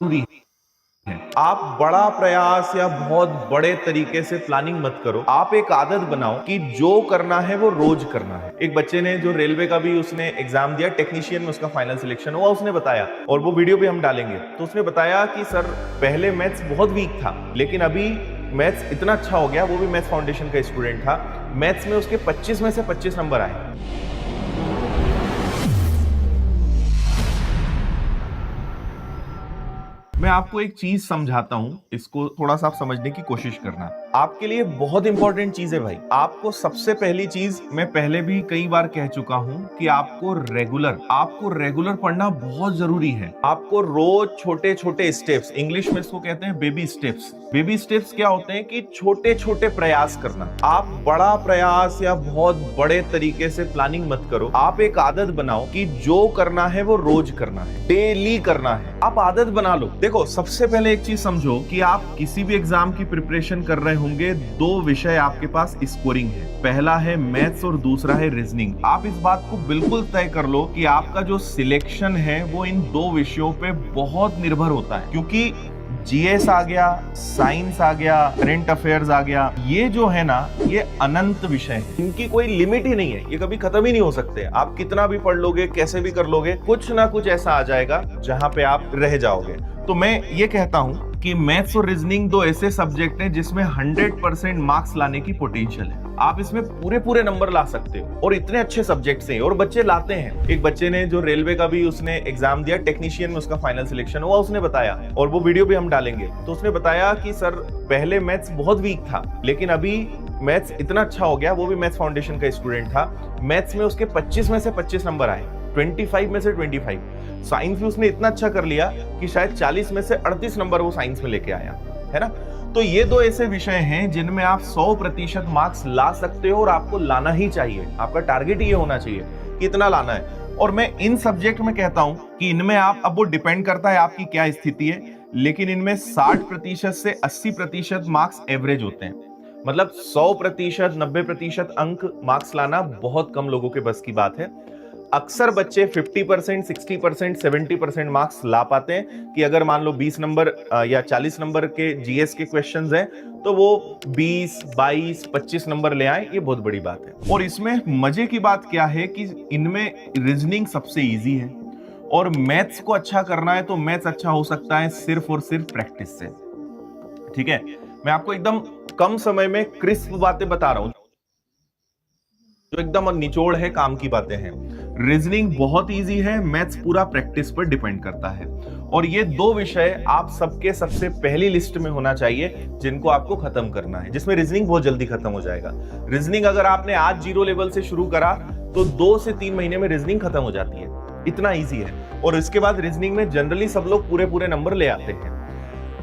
जरूरी है। आप बड़ा प्रयास या बहुत बड़े तरीके से प्लानिंग मत करो। आप एक आदत बनाओ कि जो करना है वो रोज करना है। एक बच्चे ने जो रेलवे का भी उसने एग्जाम दिया, टेक्नीशियन में उसका फाइनल सिलेक्शन हुआ, उसने बताया, और वो वीडियो भी हम डालेंगे, तो उसने बताया कि सर पहले मैथ्स बहुत वीक था, लेकिन अभी मैथ्स इतना अच्छा हो गया। वो भी मैथ्स फाउंडेशन का स्टूडेंट था। मैथ्स में उसके 25 में से 25 नंबर आए। मैं आपको एक चीज समझाता हूं, इसको थोड़ा सा आप समझने की कोशिश करना। आपके लिए बहुत इंपॉर्टेंट चीज है भाई। आपको सबसे पहली चीज, मैं पहले भी कई बार कह चुका हूं कि आपको रेगुलर पढ़ना बहुत जरूरी है। आपको रोज छोटे छोटे स्टेप्स, इंग्लिश में इसको कहते हैं बेबी स्टेप्स। बेबी स्टेप्स क्या होते हैं कि छोटे छोटे प्रयास करना। आप बड़ा प्रयास या बहुत बड़े तरीके से प्लानिंग मत करो। आप एक आदत बनाओ कि जो करना है वो रोज करना है, डेली करना है। आप आदत बना लो। देखो, सबसे पहले एक चीज समझो कि आप किसी भी एग्जाम की प्रिपरेशन कर रहे होंगे, दो विषय आपके पास स्कोरिंग है। पहला है मैथ्स और दूसरा है रीजनिंग। आप इस बात को बिल्कुल तय कर लो कि आपका जो सिलेक्शन है वो इन दो विषयों पे बहुत निर्भर होता है, क्योंकि जीएस आ गया, साइंस आ गया, करंट अफेयर्स आ गया, ये जो है ना, ये अनंत विषय है। इनकी कोई लिमिट ही नहीं है, ये कभी खत्म ही नहीं हो सकते। आप कितना भी पढ़ लोगे, कैसे भी कर लोगे, कुछ ना कुछ ऐसा आ जाएगा जहां पे आप रह जाओगे। तो मैं ये कहता हूं कि मैथ्स और रीजनिंग दो ऐसे सब्जेक्ट हैं जिसमें 100% मार्क्स लाने की पोटेंशियल है। आप इसमें पूरे पूरे नंबर ला सकते हो, और इतने अच्छे सब्जेक्ट्स हैं और बच्चे लाते हैं। एक बच्चे ने जो रेलवे का भी उसने एग्जाम दिया, टेक्नीशियन में उसका फाइनल सिलेक्शन हुआ, उसने बताया, और वो वीडियो भी हम डालेंगे, तो उसने बताया कि सर पहले मैथ्स बहुत वीक था, लेकिन अभी मैथ्स इतना अच्छा हो गया। वो भी मैथ्स फाउंडेशन का स्टूडेंट था। मैथ्स में उसके 25 में से 25 नंबर आए, 25 में से 25। साइंस भी उसने इतना अच्छा कर लिया कि शायद 40 में से 38 नंबर वो साइंस में लेके आया, है ना। तो ये दो ऐसे विषय हैं जिनमें आप 100% मार्क्स ला सकते हो, और आपको लाना ही चाहिए। आपका टारगेट ये होना चाहिए कि इतना लाना है। और मैं इन सब्जेक्ट में कहता हूं कि इनमें आप, अब वो डिपेंड करता है आपकी क्या स्थिति है, लेकिन इनमें 60% से 80% मार्क्स एवरेज होते हैं। मतलब 100%, 90% अंक मार्क्स लाना बहुत कम लोगों के बस की बात है। अक्सर बच्चे 50%, 60%, 70% मार्क्स ला पाते हैं कि अगर मान लो 20 नंबर या 40 नंबर के जीएस के क्वेश्चंस हैं, तो वो 20, 22, 25 नंबर ले आए, ये बहुत बड़ी बात है। और इसमें मजे की बात क्या है कि इनमें रीजनिंग सबसे इजी है, और मैथ्स को अच्छा करना है तो मैथ्स अच्छा हो सकता है सिर्फ और सिर्फ प्रैक्टिस से। ठीक है, मैं आपको एकदम कम समय में क्रिस्प बातें बता रहा हूं, जो एकदम निचोड़ है, काम की बातें हैं। रीजनिंग बहुत इजी है, मैथ्स पूरा प्रैक्टिस पर डिपेंड करता है। और ये दो विषय आप सबके सबसे पहली लिस्ट में होना चाहिए जिनको आपको खत्म करना है, जिसमें रीजनिंग बहुत जल्दी खत्म हो जाएगा। रीजनिंग अगर आपने आज 0 लेवल से शुरू करा तो 2 से 3 महीने में रीजनिंग खत्म हो जाती है, इतना ईजी है। और इसके बाद रीजनिंग में जनरली सब लोग पूरे पूरे नंबर ले आते हैं।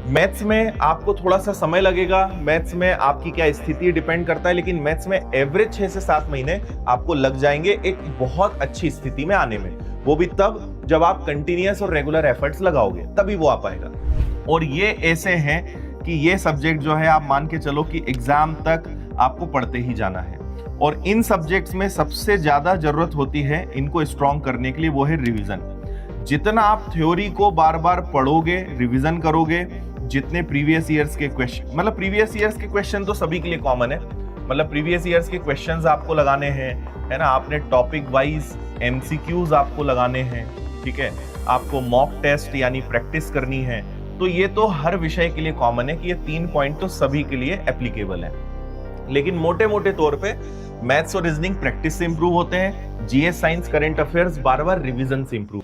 मैथ्स में आपको थोड़ा सा समय लगेगा, मैथ्स में आपकी क्या स्थिति डिपेंड करता है, लेकिन मैथ्स में एवरेज 6 से 7 महीने आपको लग जाएंगे एक बहुत अच्छी स्थिति में आने में। वो भी तब जब आप कंटिन्यूअस और रेगुलर एफर्ट्स लगाओगे, तभी वो आ पाएगा। और ये ऐसे हैं कि ये सब्जेक्ट जो है, आप मान के चलो कि एग्जाम तक आपको पढ़ते ही जाना है। और इन सब्जेक्ट्स में सबसे ज्यादा जरूरत होती है इनको स्ट्रॉन्ग करने के लिए, वो है रिविजन। जितना आप थ्योरी को बार बार पढ़ोगे, रिविजन करोगे, जितने प्रीवियस ईयर्स के क्वेश्चन, मतलब प्रीवियस ईयर्स के क्वेश्चन तो सभी के लिए कॉमन है, मतलब प्रीवियस ईयर्स के क्वेश्चंस आपको लगाने हैं, है ना। आपने टॉपिक वाइज एमसीक्यूज आपको लगाने हैं, ठीक है। आपको मॉक टेस्ट यानी प्रैक्टिस करनी है। तो ये तो हर विषय के लिए कॉमन है कि ये 3 पॉइंट तो सभी के लिए एप्लीकेबल है। लेकिन मोटे मोटे तौर पे मैथ्स और रीजनिंग प्रैक्टिस से इंप्रूव होते हैं, जीएस, साइंस, करंट अफेयर्स बार बार रिविजन से इंप्रूव।